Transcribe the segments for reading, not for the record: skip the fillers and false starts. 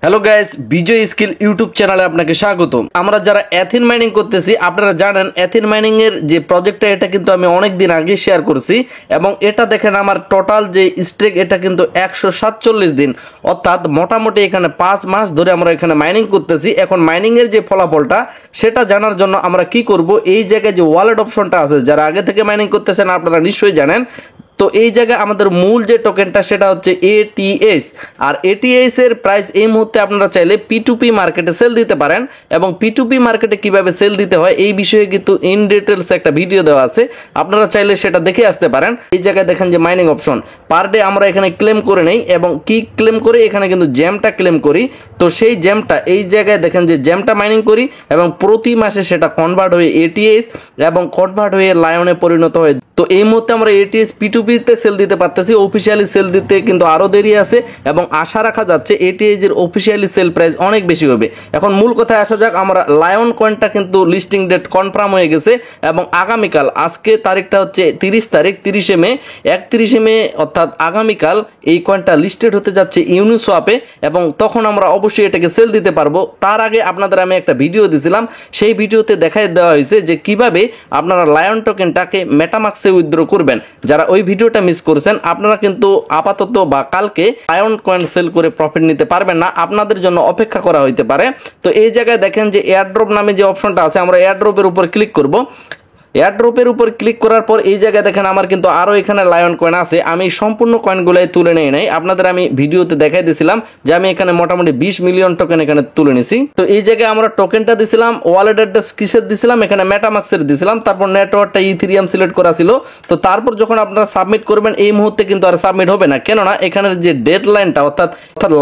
Hello guys, বিজয় skill YouTube চ্যানেলে আপনাকে স্বাগতম। আমরা যারা এথিন মাইনিং করতেছি, আপনারা জানেন এথিন মাইনিং এর যে প্রজেক্টটা, এটা কিন্তু আমি অনেক দিন আগে শেয়ার করছি এবং এটা দেখেন আমার টোটাল যে স্টেক, এটা কিন্তু 147 দিন, অর্থাৎ মোটামুটি এখানে 5 মাস ধরে আমরা এখানে মাইনিং করতেছি। এখন মাইনিং এর যে ফলাফলটা সেটা জানার জন্য আমরা কি করব, এই জায়গায় যে ওয়ালেট অপশনটা আছে, যারা আগে থেকে মাইনিং করতেছেন আপনারা নিশ্চয়ই জানেন। তো এই জায়গায় আমাদের মূল যে টোকেনটা সেটা হচ্ছে এটিএস, আর এটিএস এর প্রাইস এই মুহূর্তে আপনারা চাইলে পি2পি মার্কেটে সেল দিতে পারেন এবং পি2পি মার্কেটে কিভাবে সেল দিতে হয় এই বিষয়ে কিন্তু ইন ডিটেলস একটা ভিডিও দেওয়া আছে, আপনারা চাইলে সেটা দেখে আসতে পারেন। এই জায়গায় দেখেন যে মাইনিং অপশন পার ডে আমরা এখানে ক্লেম করে নেই এবং কি ক্লেম করে, এখানে কিন্তু জ্যামটা ক্লেম করি। তো সেই জ্যামটা এই জায়গায় দেখেন যে জ্যামটা মাইনিং করি এবং প্রতি মাসে সেটা কনভার্ট হয়ে এটিএস এবং কনভার্ট হয়ে লায়নে পরিণত হয়। তো এই মুহূর্তে আমরা এটিএস পি2পিতে সেল দিতে পারতেছি, অফিসিয়ালি সেল দিতে কিন্তু আরো দেরি আছে এবং আশা রাখা যাচ্ছে এটিএস এর অফিসিয়ালি সেল প্রাইস অনেক বেশি হবে। এখন মূল কথায় আসা যাক, আমরা লায়ন কয়েনটা কিন্তু লিস্টিং ডেট কনফার্ম হয়ে গেছে এবং আগামীকাল, আজকে তারিখটা হচ্ছে 30 তারিখ, 30শে মে, 31শে মে অর্থাৎ আগামীকাল এই কয়েনটা লিস্টেড হতে যাচ্ছে ইউনিসোয়াপে এবং তখন আমরা অবশ্যই এটাকে সেল দিতে পারবো। তার আগে আপনাদের আমি একটা ভিডিও দিয়েছিলাম, সেই ভিডিওতে দেখাই দেওয়া হয়েছে যে কিভাবে আপনারা লায়ন টোকেনটাকে মেটামাক্সে উইথড্র করবেন। যারা ওই ভিডিওটা মিস করেছেন, আপনারা কিন্তু আপাতত বা কালকে লায়ন কয়েন সেল করে প্রফিট নিতে পারবেন না, আপনাদের জন্য অপেক্ষা করা হইতে পারে। তো এই জায়গায় দেখেন যে এয়ারড্রপ নামে যে অপশনটা আছে, আমরা এয়ারড্রপের উপর ক্লিক করব। এয়ারড্রপের উপর ক্লিক করার পর এই জায়গায় দেখেন আমার কিন্তু আরো এখানে লায়ন কয়েন আছে, আমি সম্পূর্ণ কয়েনগুলাই তুলে নেই নাই, আপনাদের আমি ভিডিওতে দেখাই দিয়েছিলাম যে আমি এখানে মোটামুটি 20 মিলিয়ন টোকেন এখানে তুলে নিছি। তো এই জায়গায় আমরা টোকেনটা দিছিলাম, ওয়ালেট অ্যাড্রেস কিসের দিছিলাম, এখানে মেটামাক্সের দিছিলাম, তারপর নেটওয়ার্কটা ইথেরিয়াম সিলেক্ট করা ছিল। তো তারপর যখন আপনারা সাবমিট করবেন, এই মুহূর্তে কিন্তু আর সাবমিট হবে না, কেননা এখানের যে ডেডলাইনটা অর্থাৎ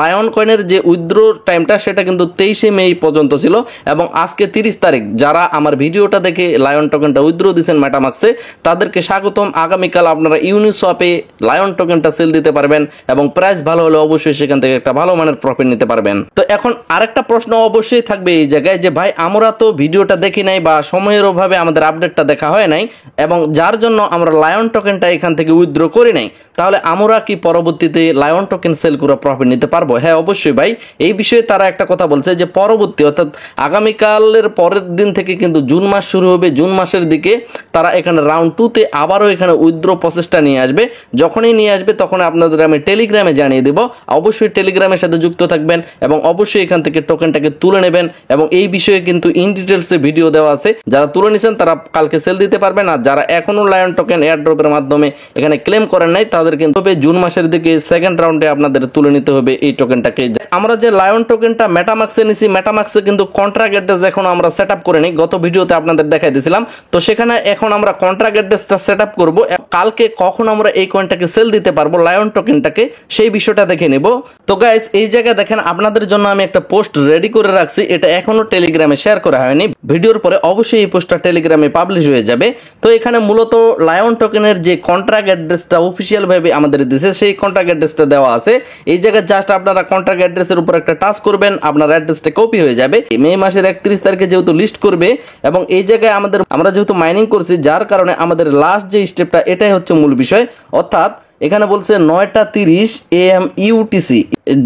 লায়ন কয়েনের যে উইথড্র টাইমটা সেটা কিন্তু 23শে মে পর্যন্ত ছিল এবং আজকে 30 তারিখ। যারা আমার ভিডিওটা দেখে লায়ন টোকেনটা উইথড্র দিয়েছেন মেটামাক্সে, তাদেরকে স্বাগতম। আগামীকাল আপনারা ইউনিসোয়াপে লায়ন টোকেনটা সেল দিতে পারবেন এবং প্রাইস ভালো হলে অবশ্যই সেখান থেকে একটা ভালো মানের প্রফিট নিতে পারবেন। তো এখন আরেকটা প্রশ্ন অবশ্যই থাকবে এই জায়গায় যে ভাই, আমরা তো ভিডিওটা দেখি নাই বা সময়ের অভাবে আমাদের আপডেটটা দেখা হয় নাই এবং যার জন্য আমরা লায়ন টোকেনটা এখান থেকে উইথড্র করি নাই, তাহলে আমরা কি পরবর্তীতে লায়ন টোকেন সেল করে প্রফিট নিতে পারবো? হ্যাঁ, অবশ্যই ভাই। এই বিষয়ে তারা একটা কথা বলছে যে পরবর্তী অর্থাৎ আগামীকালের পরের দিন থেকে কিন্তু জুন মাস শুরু হবে, জুন মাসের দিকে তারা এখানে রাউন্ড 2তে আবারও এখানে উইথড্র প্রসেসটা নিয়ে আসবে। যখনই নিয়ে আসবে তখন আপনাদের আমি টেলিগ্রামে জানিয়ে দেব, অবশ্যই টেলিগ্রামের সাথে যুক্ত থাকবেন এবং অবশ্যই এখান থেকে টোকেনটাকে তুলে নেবেন এবং এই বিষয়ে কিন্তু ইন ডিটেলসে ভিডিও দেওয়া আছে। যারা তুলে নিছেন তারা কালকে সেল দিতে পারবেন, আর যারা এখনো লায়ন টোকেন এয়ারড্রপের মাধ্যমে এখানে ক্লেম করেন নাই তাদের কিন্তু জুন মাসের দিকে সেকেন্ড রাউন্ডে আপনাদের তুলে নিতে হবে এই টোকেনটাকে। আমরা যে লায়ন টোকেনটা মেটামাক্সে নিছি, মেটামাক্সে কিন্তু কন্ট্রাক্ট অ্যাড্রেস এখন আমরা সেট আপ করে নিই, গত ভিডিওতে আপনাদের দেখাই দিয়েছিলাম। তো সেখানে এখন আমরা কন্ট্রাক্ট অ্যাড্রেসটা সেট আপ করবো, কালকে কখন আমরা এই কয়েনটাকে সেল দিতে পারবো লায়ন টোকেনটাকে সেই বিষয়টা দেখে নেব। তো গাইস, এই জায়গায় দেখেন আপনাদের জন্য আমি একটা পোস্ট রেডি করে রাখছি, এটা এখনো টেলিগ্রামে শেয়ার করা হয়নি, ভিডিওর পরে অবশ্যই এই পোস্টটা টেলিগ্রামে পাবলিশ হয়ে যাবে। তো এখানে মূলত লায়ন টোকেনের যে কন্ট্রাক্ট অ্যাড্রেসটা অফিসিয়াল ভাবে আমাদের দিয়েছে সেই কন্ট্রাক্ট অ্যাড্রেসটা দেওয়া আছে। এই জায়গায় জাস্ট আপনারা কন্ট্রাক্ট অ্যাড্রেসের উপর একটা টাচ করবেন, আপনার অ্যাড্রেসটা কপি হয়ে যাবে। মে মাসের 31 তারিখে যেহেতু লিস্ট করবে এবং এই জায়গায় আমরা যেহেতু মাইনিং করছি, যার কারণে আমাদের লাস্ট যে স্টেপটা এটাই হচ্ছে মূল বিষয়, অর্থাৎ এখানে বলছে 9:30 AM UTC,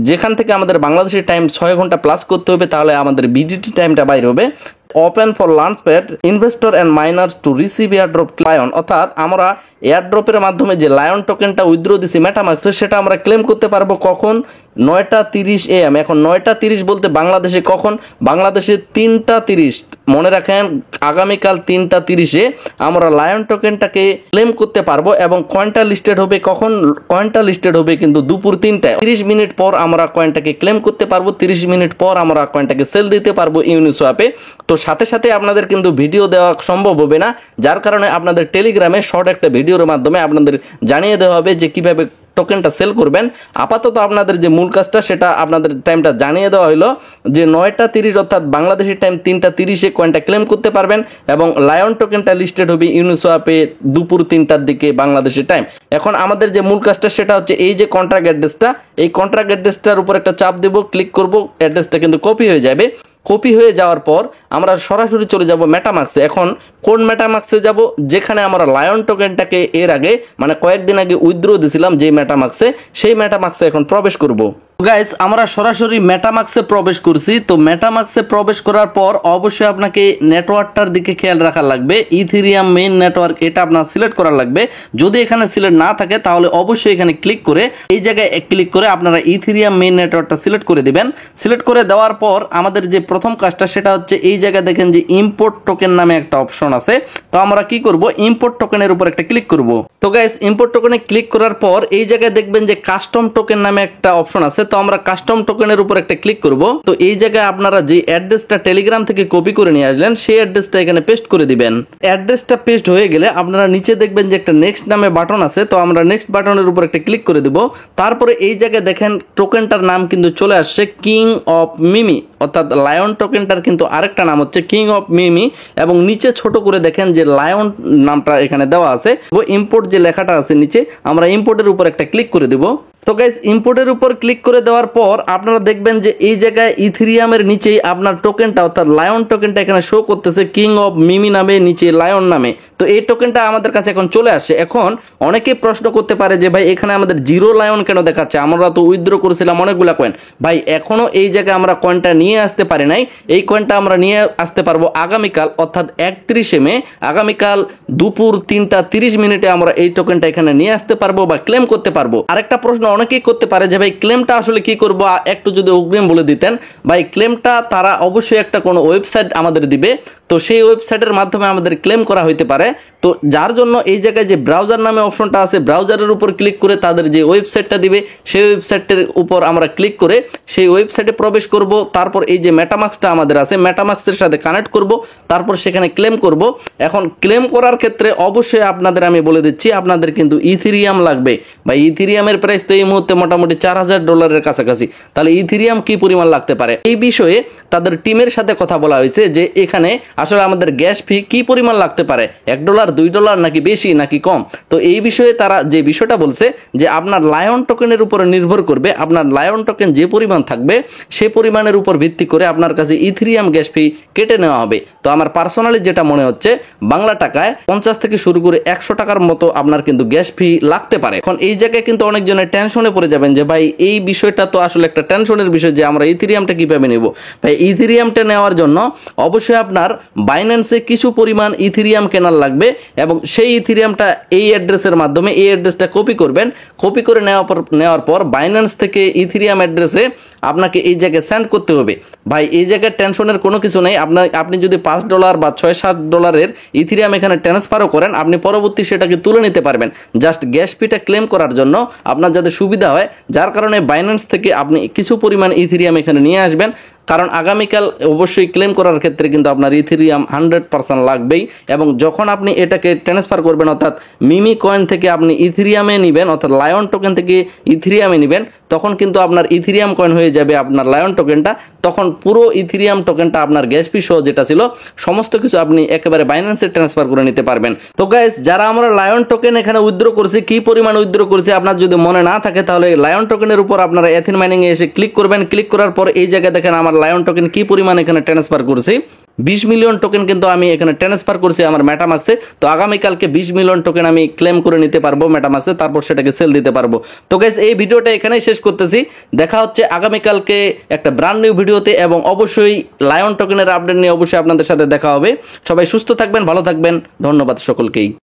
যেখান থেকে আমাদের বাংলাদেশের টাইম 6 ঘন্টা প্লাস করতে হবে, তাহলে আমাদের বিডিটি টাইমটা বাইর হবে। Open for launchpad investor and minors to receive airdrop lion, অর্থাৎ আমরা এয়ারড্রপের মাধ্যমে যে লায়ন টোকেনটা উইথড্র দিছি মেটামাক্সে, সেটা আমরা ক্লেম করতে পারবো কখন? 9:30 AM। এখন 9:30 বলতে বাংলাদেশে কখন? বাংলাদেশে 3:30, মনে রাখেন আগামীকাল 3:30-এ আমরা লায়ন টোকেনটাকে ক্লেম করতে পারবো এবং কয়েনটা লিস্টেড হবে কখন? কয়েনটা লিস্টেড হবে কিন্তু দুপুর 3টায়। 30 মিনিট পর আমরা কয়েনটাকে ক্লেম করতে পারবো, 30 মিনিট পর আমরা কয়েনটাকে সেল দিতে পারবো ইউনিসোয়াপে। তো সাথে সাথে আপনাদের কিন্তু ভিডিও দেওয়া সম্ভব হবে না, যার কারণে আপনাদের টেলিগ্রামে শর্ট একটা ভিডিওর মাধ্যমে আপনাদের জানিয়ে দেওয়া হবে যে কিভাবে টোকেনটা সেল করবেন। আপাতত আপনাদের যে মূল কাজটা সেটা আপনাদের টাইমটা জানিয়ে দেওয়া হলো যে 9:30 অর্থাৎ বাংলাদেশের টাইম 3:30-এ কয়েনটা ক্লেম করতে পারবেন এবং লায়ন টোকেনটা লিস্টেড হবে ইউনিসোয়াপে দুপুর 3টার দিকে বাংলাদেশের টাইম। এখন আমাদের যে মূল কাজটা সেটা হচ্ছে এই যে কন্ট্রাক্ট অ্যাড্রেসটা, এই কন্ট্রাক্ট অ্যাড্রেসটার উপর একটা চাপ দেব, ক্লিক করব, অ্যাড্রেসটা কিন্তু কপি হয়ে যাবে। কপি হয়ে যাওয়ার পর আমরা সরাসরি চলে যাব মেটামাক্সে। এখন কোন মেটামাক্সে যাব? যেখানে আমরা লায়ন টোকেনটাকে এর আগে মানে কয়েকদিন আগে উইথড্র দিয়েছিলাম যে মেটামাক্সে, সেই মেটামাক্সে এখন প্রবেশ করব। গাইস আমরা সরাসরি মেটামাক্সে প্রবেশ করছি। তো মেটামাক্সে প্রবেশ করার পর অবশ্যই আপনাকে নেটওয়ার্কটার দিকে খেয়াল রাখা লাগবে। ইথেরিয়াম মেইন নেটওয়ার্ক এটা আপনার সিলেক্ট করা লাগবে। যদি এখানে সিলেক্ট না থাকে তাহলে অবশ্যই এখানে ক্লিক করে এই জায়গায় ক্লিক করে আপনারা ইথেরিয়াম মেইন নেটওয়ার্কটা সিলেক্ট করে দিবেন। সিলেক্ট করে দেওয়ার পর আমাদের যে প্রথম কাজটা সেটা হচ্ছে এই জায়গায় দেখেন যে ইম্পোর্ট টোকেন নামে একটা অপশন আছে। তো আমরা কি করব, ইম্পোর্ট টোকেনের উপর একটা ক্লিক করব। তো গাইস ইম্পোর্ট টোকেনে ক্লিক করার পর এই জায়গায় দেখবেন যে কাস্টম টোকেন নামে একটা অপশন আছে। তো আমরা কাস্টম টোকেনের উপর একটা ক্লিক করব। তো এই জায়গায় আপনারা যে অ্যাড্রেসটা টেলিগ্রাম থেকে কপি করে নিয়ে আসলেন সেই অ্যাড্রেসটা এখানে পেস্ট করে দিবেন। অ্যাড্রেসটা পেস্ট হয়ে গেলে আপনারা নিচে দেখবেন যে একটা নেক্সট নামে বাটন আছে। তো আমরা নেক্সট বাটনের উপর একটা ক্লিক করে দিব। তারপরে এই জায়গায় দেখেন টোকেনটার নাম কিন্তু চলে আসছে কিং অফ মিমি, অর্থাৎ লায়ন টোকেনটার কিন্তু আরেকটা নাম হচ্ছে কিং অফ মিমি এবং নিচে ছোট করে দেখেন যে লায়ন নামটা এখানে দেওয়া আছে। ইম্পোর্ট যে লেখাটা আছে নিচে আমরা ইম্পোর্টের উপর একটা ক্লিক করে দিব। তো গাইস ইম্পোর্টের উপর ক্লিক করে দেওয়ার পর আপনারা দেখবেন যে এই জায়গায় ইথেরিয়ামের নিচেই আপনার টোকেনটা অর্থাৎ লায়ন টোকেনটা এখানে শো করতেছে কিং অফ মিমি নামে, নিচে লায়ন নামে। তো এই টোকেনটা আমাদের কাছে এখন চলে আসছে। এখন অনেকে প্রশ্ন করতে পারে যে ভাই এখানে আমাদের জিরো লায়ন কেন দেখাচ্ছে, আমরা তো উইথড্র করেছিলাম অনেকগুলা কয়েন। ভাই এখনো এই জায়গায় আমরা কয়েনটা নিয়ে আসতে পারি নাই। এই কয়েনটা আমরা নিয়ে আসতে পারবো আগামীকাল অর্থাৎ 31শে মে, আগামীকাল দুপুর 3টা 30 মিনিটে আমরা এই টোকেনটা এখানে নিয়ে আসতে পারবো বা ক্লেম করতে পারবো। আরেকটা প্রশ্ন অনেকেই করতে পারে যে ভাই ক্লেমটা আসলে কি করব, একটু যদি অগ্রিম বলে দিতেন। ভাই ক্লেমটা তারা অবশ্যই একটা কোনো ওয়েবসাইট আমাদের দিবে। তো সেই ওয়েবসাইটের মাধ্যমে আমাদের ক্লেম করা হইতে পারে। তো যার জন্য এই জায়গায় যে ব্রাউজার নামে অপশনটা আছে, ব্রাউজারের উপর ক্লিক করে তাদের যে ওয়েবসাইটটা দিবে সেই ওয়েবসাইটের উপর আমরা ক্লিক করে সেই ওয়েবসাইটে প্রবেশ করব। তারপর এই যে মেটামাক্সটা আমাদের আছে মেটামাক্সের সাথে কানেক্ট করব, তারপর সেখানে ক্লেম করব। এখন ক্লেম করার ক্ষেত্রে অবশ্যই আপনাদের আমি বলে দিচ্ছি আপনাদের কিন্তু ইথেরিয়াম লাগবে। ভাই ইথেরিয়ামের প্রাইস তো এই মুহূর্তে মোটামুটি $4000 কাছাকাছি। তাহলে ইথেরিয়াম কি পরিমাণ লাগতে পারে এই বিষয়ে তাদের টিমের সাথে কথা বলা হয়েছে যে এখানে আসলে আমাদের গ্যাস ফি কি পরিমাণ লাগতে পারে, $1 $2 নাকি বেশি নাকি কম। তো এই বিষয়ে তারা যে বিষয়টা বলছে যে আপনার লায়ন টোকেনের উপরে নির্ভর করবে, আপনার লায়ন টোকেন যে পরিমাণ থাকবে সেই পরিমাণের উপর ভিত্তি করে আপনার কাছে ইথেরিয়াম গ্যাস ফি কেটে নেওয়া হবে। তো আমার পার্সোনালি যেটা মনে হচ্ছে বাংলা টাকায় 50 থেকে শুরু করে 100 টাকার মতো আপনার কিন্তু গ্যাস ফি লাগতে পারে। এখন এই জায়গায় কিন্তু অনেকজনের টেনশনে পড়ে যাবেন যে ভাই এই বিষয়টা তো আসলে একটা টেনশনের বিষয় যে আমরা ইথেরিয়ামটা কিভাবে নেব। ভাই ইথেরিয়ামটা নেওয়ার জন্য অবশ্যই আপনার বাইন্যান্সে কিছু পরিমাণ ইথেরিয়াম কেনার লাগবে এবং সেই ইথেরিয়ামটা এই অ্যাড্রেসের মাধ্যমে এই অ্যাড্রেসটা কপি করবেন। কপি করে নেওয়ার পর বাইন্যান্স থেকে ইথেরিয়াম অ্যাড্রেসে আপনাকে এই জায়গায় সেন্ড করতে হবে। ভাই এই জায়গায় টেনশনের কোনো কিছু নেই। আপনি যদি $5 বা $6-7 ইথেরিয়াম এখানে ট্রান্সফারও করেন আপনি পরবর্তী সেটাকে তুলে নিতে পারবেন। জাস্ট গ্যাস ফিটা ক্লেম করার জন্য আপনার যাতে সুবিধা হয়, যার কারণে বাইন্যান্স থেকে আপনি কিছু পরিমাণ ইথেরিয়াম এখানে নিয়ে আসবেন। কারণ আগামীকাল অবশ্যই ক্লেম করার ক্ষেত্রে কিন্তু আপনার ইথেরিয়াম 100% লাগবেই। এবং যখন আপনি এটাকে ট্রান্সফার করবেন অর্থাৎ মিমি কয়েন থেকে আপনি ইথেরিয়ামে নেবেন অর্থাৎ লায়ন টোকেন থেকে ইথেরিয়ামে নেবেন, তখন কিন্তু আপনার ইথেরিয়াম কয়েন হয়ে যাবে আপনার লায়ন টোকেনটা। তখন পুরো ইথেরিয়াম টোকেনটা আপনার গ্যাস ফি সহ যেটা ছিল সমস্ত কিছু আপনি একেবারে বাইন্যান্সে ট্রান্সফার করে নিতে পারবেন। তো গাইস যারা আমরা লায়ন টোকেন এখানে উইথড্র করছি, কি পরিমাণ উইথড্র করছি আপনার যদি মনে না থাকে তাহলে লায়ন টোকেনের উপর আপনারা এথেন মাইনিং এ এসে ক্লিক করবেন। ক্লিক করার পর এই জায়গায় দেখেন আমার লায়ন টোকেন কি পরিমাণ এখানে ট্রান্সফার করছি। 20 মিলিয়ন টোকেন কিন্তু আমি এখানে ট্রান্সফার করছি আমার মেটামাক্সে। তো আগামীকালকে 20 মিলিয়ন টোকেন আমি ক্লেম করে নিতে পারবো মেটামাক্সে, তারপর সেটাকে সেল দিতে পারবো। তো গাইস এই ভিডিওটা এখানেই শেষ করতেছি। দেখা হচ্ছে আগামীকালকে একটা ব্র্যান্ড নিউ ভিডিওতে এবং অবশ্যই লায়ন টোকেনের আপডেট নিয়ে অবশ্যই আপনাদের সাথে দেখা হবে। সবাই সুস্থ থাকবেন, ভালো থাকবেন, ধন্যবাদ সকলকেই।